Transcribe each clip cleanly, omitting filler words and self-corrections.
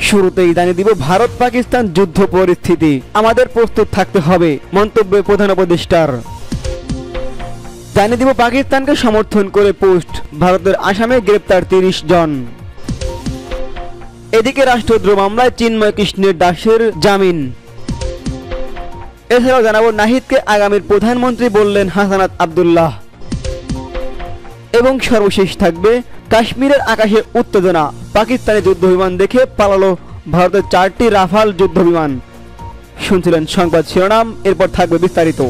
শুরুতেই জানিয়ে দিব ভারত পাকিস্তান যুদ্ধ পরিস্থিতি, আমাদের প্রস্তুত থাকতে হবে মন্তব্যে প্রধান উপদেষ্টার। জানিয়ে দিব পাকিস্তানকে সমর্থন করে পোস্ট, ভারতের আসামে গ্রেপ্তার 30 জন। এদিকে রাষ্ট্রদ্রোহ মামলায় চিন্ময় কৃষ্ণের দাসের জামিন। এছাড়াও জানাবো নাহিদকে আগামীর প্রধানমন্ত্রী বললেন হাসানাত আব্দুল্লাহ। এবং সর্বশেষ থাকবে কাশ্মীরের আকাশে উত্তেজনা, পাকিস্তানি যুদ্ধবিমান দেখে পালালো ভারতের 4টি রাফাল যুদ্ধবিমান। শুনছিলেন সংবাদ শিরোনাম, এরপর থাকবে বিস্তারিত।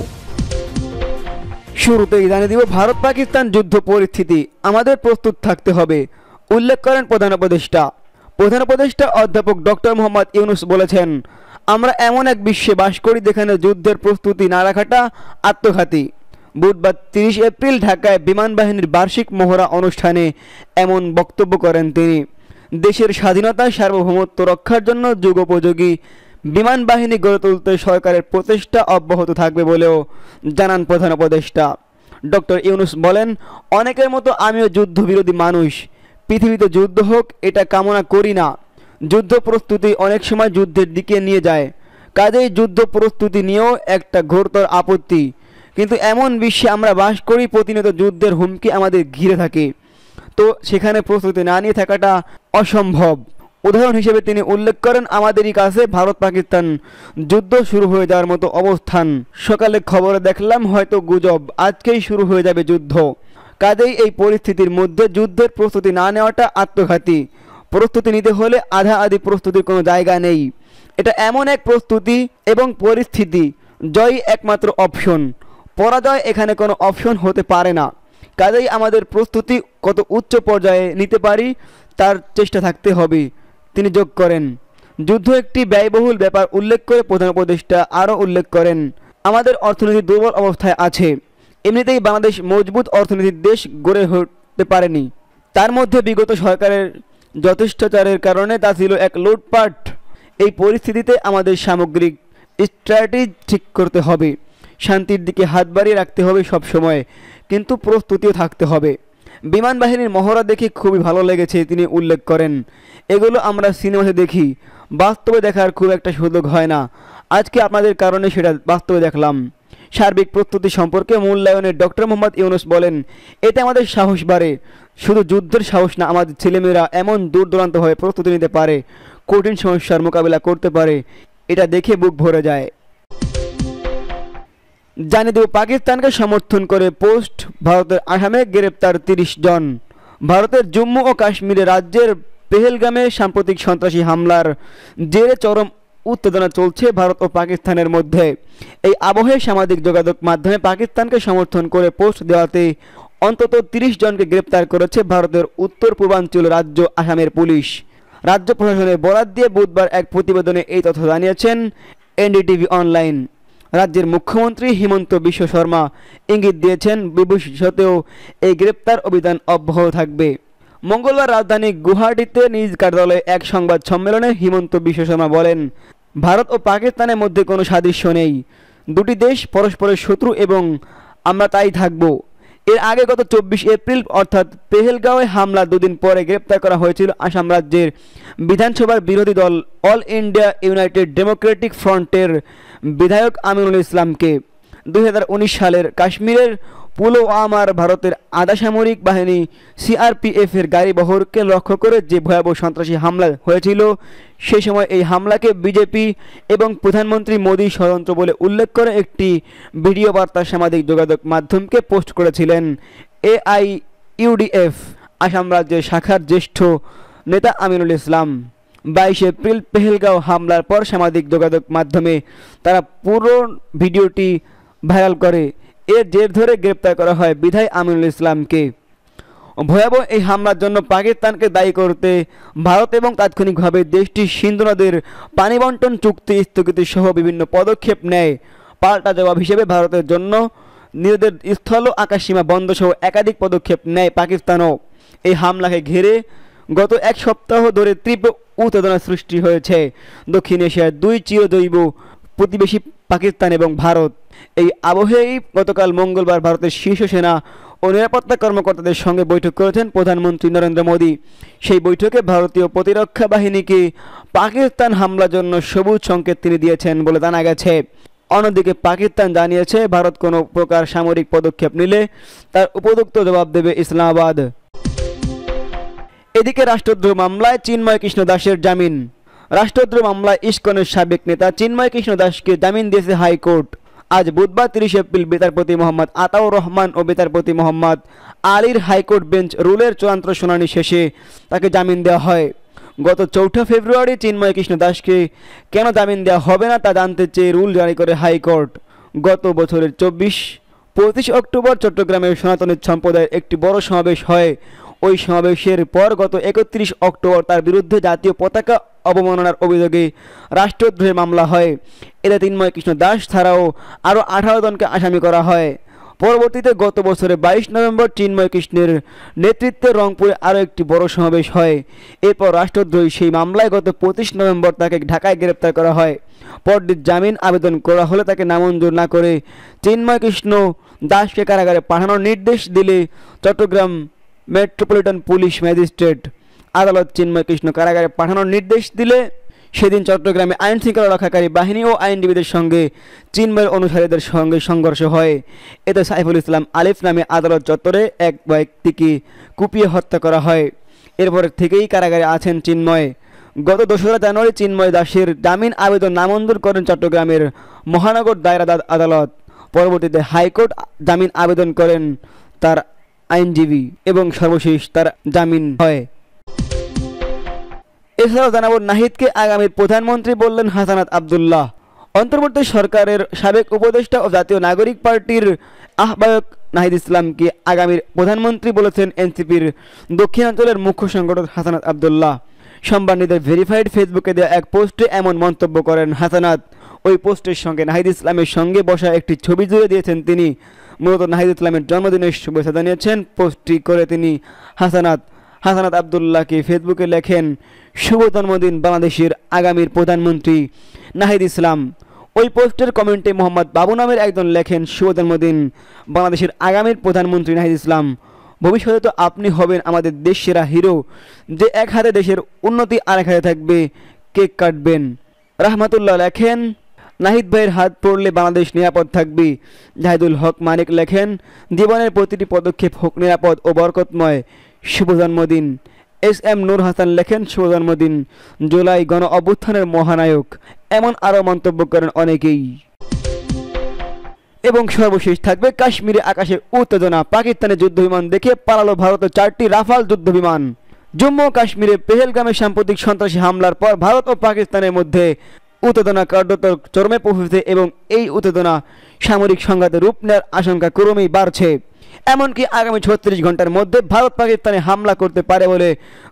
শুরুতেই জানিয়ে দিব ভারত পাকিস্তান যুদ্ধ পরিস্থিতি, আমাদের প্রস্তুত থাকতে হবে উল্লেখ করেন প্রধান উপদেষ্টা। প্রধান উপদেষ্টা অধ্যাপক ডক্টর মোহাম্মদ ইউনুস বলেছেন, আমরা এমন এক বিশ্বে বাস করি যেখানে যুদ্ধের প্রস্তুতি না রাখাটা আত্মঘাতী। বুধবার 30 এপ্রিল ঢাকায় বিমান বাহিনীর বার্ষিক মহড়া অনুষ্ঠানে এমন বক্তব্য করেন তিনি। দেশের স্বাধীনতা সার্বভৌমত্ব রক্ষার জন্য যুগোপযোগী বিমান বাহিনী গড়ে তুলতে সরকারের প্রচেষ্টা অব্যাহত থাকবে বলেও জানান প্রধান উপদেষ্টা। ডক্টর ইউনুস বলেন, অনেকের মতো আমিও যুদ্ধবিরোধী মানুষ, পৃথিবীতে যুদ্ধ হোক এটা কামনা করি না। যুদ্ধ প্রস্তুতি অনেক সময় যুদ্ধের দিকে নিয়ে যায়, কাজেই যুদ্ধ প্রস্তুতি নিয়েও একটা ঘোরতর আপত্তি। কিন্তু এমন বিশ্বে আমরা বাস করি, প্রতিনিয়ত যুদ্ধের হুমকি আমাদের ঘিরে থাকে, তো সেখানে প্রস্তুতি না নিয়ে থাকাটা অসম্ভব। উদাহরণ হিসেবে তিনি উল্লেখ করেন, আমাদেরই কাছে ভারত পাকিস্তান যুদ্ধ শুরু হয়ে যাওয়ার মতো অবস্থান। সকালে খবরে দেখলাম হয়তো গুজব, আজকেই শুরু হয়ে যাবে যুদ্ধ। কাজেই এই পরিস্থিতির মধ্যে যুদ্ধের প্রস্তুতি না নেওয়াটা আত্মঘাতী। প্রস্তুতি নিতে হলে আধা আধি প্রস্তুতির কোনো জায়গা নেই। এটা এমন এক প্রস্তুতি এবং পরিস্থিতি, জয়ই একমাত্র অপশন, পরাজয় এখানে কোনো অপশন হতে পারে না। কাজেই আমাদের প্রস্তুতি কত উচ্চ পর্যায়ে নিতে পারি তার চেষ্টা থাকতে হবে, তিনি যোগ করেন। যুদ্ধ একটি ব্যয়বহুল ব্যাপার উল্লেখ করে প্রধান উপদেষ্টা আরও উল্লেখ করেন, আমাদের অর্থনীতি দুর্বল অবস্থায় আছে। এমনিতেই বাংলাদেশ মজবুত অর্থনীতির দেশ গড়ে উঠতে পারেনি, তার মধ্যে বিগত সরকারের যথেষ্টচারের কারণে তা ছিল এক লুটপাট। এই পরিস্থিতিতে আমাদের সামগ্রিক স্ট্র্যাটেজি ঠিক করতে হবে, শান্তির দিকে হাত বাড়িয়ে রাখতে হবে সব সময়, কিন্তু প্রস্তুতিও থাকতে হবে। বিমান বাহিনীর মহড়া দেখে খুবই ভালো লেগেছে, তিনি উল্লেখ করেন। এগুলো আমরা সিনেমাতে দেখি, বাস্তবে দেখার খুব একটা সুযোগ হয় না। আজকে আপনাদের কারণে সেটা বাস্তবে দেখলাম। সার্বিক প্রস্তুতি সম্পর্কে মূল্যায়নে ডক্টর মোহাম্মদ ইউনুস বলেন, এতে আমাদের সাহস বাড়ে। শুধু যুদ্ধের সাহস না, আমাদের ছেলেমেয়েরা এমন দূর দূরান্তভাবে প্রস্তুতি নিতে পারে, কঠিন সমস্যার মোকাবিলা করতে পারে, এটা দেখে বুক ভরে যায়। জানিয়ে দেব পাকিস্তানকে সমর্থন করে পোস্ট, ভারতের আসামে গ্রেপ্তার 30 জন। ভারতের জম্মু ও কাশ্মীরে রাজ্যের পেহেলগামে সাম্প্রতিক সন্ত্রাসী হামলার জেরে চরম উত্তেজনা চলছে ভারত ও পাকিস্তানের মধ্যে। এই আবহে সামাজিক যোগাযোগ মাধ্যমে পাকিস্তানকে সমর্থন করে পোস্ট দেওয়াতে অন্তত 30 জনকে গ্রেপ্তার করেছে ভারতের উত্তর পূর্বাঞ্চল রাজ্য আসামের পুলিশ। রাজ্য প্রশাসনের বরাত দিয়ে বুধবার এক প্রতিবেদনে এই তথ্য জানিয়েছেন এনডিটিভি অনলাইন। রাজ্যের মুখ্যমন্ত্রী হিমন্ত বিশ্ব শর্মা ইঙ্গিত দিয়েছেন, ভবিষ্যতেও এই গ্রেপ্তার অভিযান অব্যাহত থাকবে। মঙ্গলবার রাজধানী গুয়াহাটিতে নিজ কার্যালয়ে এক সংবাদ সম্মেলনে হিমন্ত বিশ্ব শর্মা বলেন, ভারত ও পাকিস্তানের মধ্যে কোনো সাদৃশ্য নেই, দুটি দেশ পরস্পরের শত্রু এবং আমরা তাই থাকব। এর আগে গত 24 এপ্রিল অর্থাৎ পেহেলগাঁওয়ে হামলা দুদিন পরে গ্রেপ্তার করা হয়েছিল আসাম রাজ্যের বিধানসভার বিরোধী দল অল ইন্ডিয়া ইউনাইটেড ডেমোক্রেটিক ফ্রন্টের বিধায়ক আমিনুল ইসলামকে। 2019 সালের কাশ্মীরের পুলওয়ামার ভারতের আধা সামরিক বাহিনী সিআরপিএফের গাড়িবহরকে লক্ষ্য করে যে ভয়াবহ সন্ত্রাসী হামলা হয়েছিল, সেই সময় এই হামলাকে বিজেপি এবং প্রধানমন্ত্রী মোদী ষড়যন্ত্র বলে উল্লেখ করে একটি ভিডিও বার্তা সামাজিক যোগাযোগ মাধ্যমকে পোস্ট করেছিলেন এআইইউডিএফ আসাম রাজ্যের শাখার জ্যেষ্ঠ নেতা আমিনুল ইসলাম। 22 এপ্রিল পেহেলগাঁও হামলার পর সামাজিক যোগাযোগ মাধ্যমে তারা পুরো ভিডিওটি ভাইরাল করে। এর জের ধরে গ্রেপ্তার করা হয় বিধায়ক আমিনুল ইসলামকে। ভয়াবহ এই হামলার জন্য পাকিস্তানকে দায়ী করতে ভারত এবং তাৎক্ষণিকভাবে দেশটির সিন্ধু নদের পানি বন্টন চুক্তি স্থগিত সহ বিভিন্ন পদক্ষেপ নেয়। পাল্টা জবাব হিসেবে ভারতের জন্য নিজেদের স্থল ও আকাশসীমা বন্ধ সহ একাধিক পদক্ষেপ নেয় পাকিস্তানও। এই হামলাকে ঘিরে গত এক সপ্তাহ ধরে তীব্র উত্তেজনা সৃষ্টি হয়েছে। দক্ষিণ এশিয়ার দুই চিরজৈব প্রতিবেশী পাকিস্তান এবং ভারত। এই আবহেই গতকাল মঙ্গলবার ভারতের শীর্ষ সেনা ও নিরাপত্তা কর্মকর্তাদের সঙ্গে বৈঠক করেছেন প্রধানমন্ত্রী নরেন্দ্র মোদী। সেই বৈঠকে ভারতীয় প্রতিরক্ষা বাহিনীকে পাকিস্তান হামলার জন্য সবুজ সংকেত তিনি দিয়েছেন বলে জানা গেছে। অন্যদিকে পাকিস্তান জানিয়েছে ভারত কোনো প্রকার সামরিক পদক্ষেপ নিলে তার উপযুক্ত জবাব দেবে ইসলামাবাদ। এদিকে রাষ্ট্রদ্রোহ মামলায় চিন্ময় কৃষ্ণ দাসের জামিন। রাষ্ট্রদ্রোহ মামলায় ইসকনের সাবেক নেতা চিন্ময় কৃষ্ণ দাসকে জামিন দিয়েছে হাইকোর্ট। আজ বুধবার 30 এপ্রিল বিচারপতি মোহাম্মদ আতাউর রহমান ও বিচারপতি মোহাম্মদ আলীর হাইকোর্ট বেঞ্চ রুলের চূড়ান্ত শুনানি শেষে তাকে জামিন দেওয়া হয়। গত 4 ফেব্রুয়ারি চিন্ময় কৃষ্ণ দাসকে কেন জামিন দেওয়া হবে না তা জানতে চেয়ে রুল জারি করে হাইকোর্ট। গত বছরের 25 অক্টোবর চট্টগ্রামের সনাতনী সম্প্রদায়ের একটি বড় সমাবেশ হয়। ওই সমাবেশের পর গত 31 অক্টোবর তার বিরুদ্ধে জাতীয় পতাকা অবমাননার অভিযোগে রাষ্ট্রদ্রোহের মামলা হয়। এতে চিন্ময় কৃষ্ণ দাস ছাড়াও আরও 18 জনকে আসামি করা হয়। পরবর্তীতে গত বছরের 22 নভেম্বর চিন্ময় কৃষ্ণের নেতৃত্বে রংপুরে আরও একটি বড় সমাবেশ হয়। এরপর রাষ্ট্রদ্রোহী সেই মামলায় গত 25 নভেম্বর তাকে ঢাকায় গ্রেপ্তার করা হয়। পরদিন জামিন আবেদন করা হলে তাকে নামঞ্জুর না করে চিন্ময় কৃষ্ণ দাসকে কারাগারে পাঠানোর নির্দেশ দিলে চট্টগ্রাম মেট্রোপলিটন পুলিশ ম্যাজিস্ট্রেট আদালত চিন্ময় কৃষ্ণ কারাগারে পাঠানোর নির্দেশ দিলে সেদিন চট্টগ্রামে আইন শৃঙ্খলা রক্ষাকারী বাহিনী ও আইনজীবীদের সঙ্গে চিন্ময়ের অনুসারীদের সঙ্গে সংঘর্ষ হয়। এতে সাইফুল ইসলাম আলিফ নামে আদালত চত্বরে এক ব্যক্তিকে কুপিয়ে হত্যা করা হয়। এরপর থেকেই কারাগারে আছেন চিন্ময়। গত 2 জানুয়ারি চিন্ময় দাসের জামিন আবেদন নামঞ্জুর করেন চট্টগ্রামের মহানগর দায়রা আদালত। পরবর্তীতে হাইকোর্ট জামিন আবেদন করেন তার আইনজীবী এবং সর্বশেষ তার জামিন হয়। এছাড়াও জানাবো, নাহিদকে আগামীর প্রধানমন্ত্রী বললেন হাসানাত আব্দুল্লাহ। অন্তর্বর্তী সরকারের সাবেক উপদেষ্টা ও জাতীয় নাগরিক পার্টির আহ্বায়ক নাহিদ ইসলামকে আগামীর প্রধানমন্ত্রী বলেছেন এনসিপির দক্ষিণাঞ্চলের মুখ্য সংগঠক হাসানাত আব্দুল্লাহ। সোমবার নিজের ভেরিফাইড ফেসবুকে দেওয়া এক পোস্টে এমন মন্তব্য করেন হাসানাত। ওই পোস্টের সঙ্গে নাহিদ ইসলামের সঙ্গে বসা একটি ছবি জুড়ে দিয়েছেন তিনি। মূলত নাহিদ ইসলামের জন্মদিনের শুভেচ্ছা জানিয়েছেন। পোস্টটি করে তিনি হাসানাত আব্দুল্লাহকে ফেসবুকে লেখেন, শুভ জন্মদিন বাংলাদেশের আগামীর প্রধানমন্ত্রী নাহিদ ইসলাম। ওই পোস্টের কমেন্টে মোহাম্মদ বাবু নামের একজন লেখেন, শুভ জন্মদিন বাংলাদেশের আগামীর প্রধানমন্ত্রী নাহিদ ইসলাম। ভবিষ্যতে তো আপনি হবেন আমাদের দেশ সেরা হিরো, যে এক হাতে দেশের উন্নতি আর এক হাতে থাকবে, কেক কাটবেন। রাহমাতুল্লাহ লেখেন, নাহিদ ভাইয়ের হাত পড়লে বাংলাদেশ নিরাপদ থাকবে। জাহিদুল হক মানিক লেখেন, জীবনের প্রতিটি পদক্ষেপ হোক নিরাপদ ও বরকতময়, শুভ জন্মদিন। এস.এম. নূর হাসান লেখেন, শুভ জন্মদিন জুলাই গণ অভ্যুত্থানের মহানায়ক। এমন আরও মন্তব্য করেন অনেকেই। এবং সর্বশেষ থাকবে, কাশ্মীরে আকাশে উত্তেজনা, পাকিস্তানের যুদ্ধবিমান দেখে পালালো ভারতের 4টি রাফাল যুদ্ধবিমান। জম্মু ও কাশ্মীরে পেহেলগামে সাম্প্রতিক সন্ত্রাসী হামলার পর ভারত ও পাকিস্তানের মধ্যে উত্তেজনা কার্যত চরমে পৌঁছেছে এবং এই উত্তেজনা সামরিক সংঘাতে রূপ নেওয়ার আশঙ্কা ক্রমেই বাড়ছে। এমনকি আগামী 36 ঘন্টার মধ্যে ভারত পাকিস্তানে হামলা করতে পারে বলে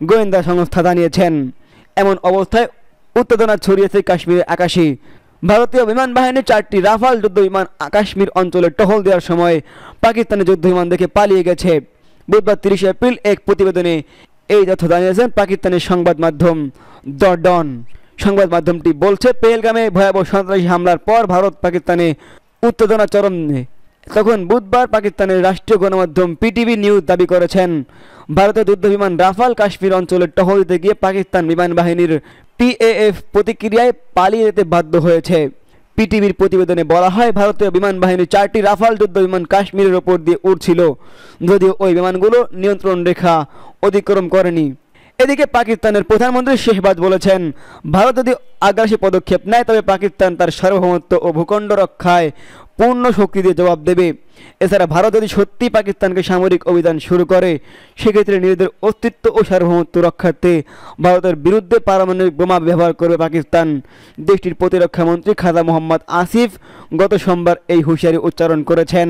গোয়েন্দা সংস্থা জানিয়েছেন। এমন অবস্থায় উত্তেজনা ছড়িয়েছে কাশ্মীরের আকাশে। ভারতীয় বিমান বাহিনীর 4টি রাফাল যুদ্ধবিমান কাশ্মীর অঞ্চলে টহল দেওয়ার সময় পাকিস্তানের যুদ্ধবিমান দেখে পালিয়ে গেছে। বুধবার 30 এপ্রিল এক প্রতিবেদনে এই তথ্য জানিয়েছেন পাকিস্তানের সংবাদ মাধ্যম দ্য ডন। সংবাদ মাধ্যমটি বলছে, পেহেলগামে ভয়াবহ সন্ত্রাসী হামলার পর ভারত পাকিস্তানে উত্তেজনা চরমে। তখন বুধবার পাকিস্তানের রাষ্ট্রীয় গণমাধ্যম পিটিভি নিউজ দাবি করেছেন, ভারতের যুদ্ধবিমান রাফাল কাশ্মীর অঞ্চলে টহল দিতে গিয়ে পাকিস্তান বিমান বাহিনীর পিএএফ প্রতিক্রিয়ায় পালিয়ে যেতে বাধ্য হয়েছে। পিটিভির প্রতিবেদনে বলা হয়, ভারতীয় বিমান বাহিনীর 4টি রাফাল যুদ্ধবিমান কাশ্মীরের ওপর দিয়ে উড়ছিল, যদিও ওই বিমানগুলো নিয়ন্ত্রণ রেখা অতিক্রম করেনি। এদিকে পাকিস্তানের প্রধানমন্ত্রী শেহবাজ বলেছেন, ভারত যদি আগ্রাসী পদক্ষেপ নেয় তবে পাকিস্তান তার সার্বভৌমত্ব ও ভূখণ্ড রক্ষায় পূর্ণ শক্তি দিয়ে জবাব দেবে। এছাড়া ভারত যদি সত্যি পাকিস্তানকে সামরিক অভিযান শুরু করে, সেক্ষেত্রে নিজেদের অস্তিত্ব ও সার্বভৌমত্ব রক্ষার্থে ভারতের বিরুদ্ধে পারমাণবিক বোমা ব্যবহার করবে পাকিস্তান। দেশটির প্রতিরক্ষা মন্ত্রী খাজা মোহাম্মদ আসিফ গত সোমবার এই হুঁশিয়ারি উচ্চারণ করেছেন।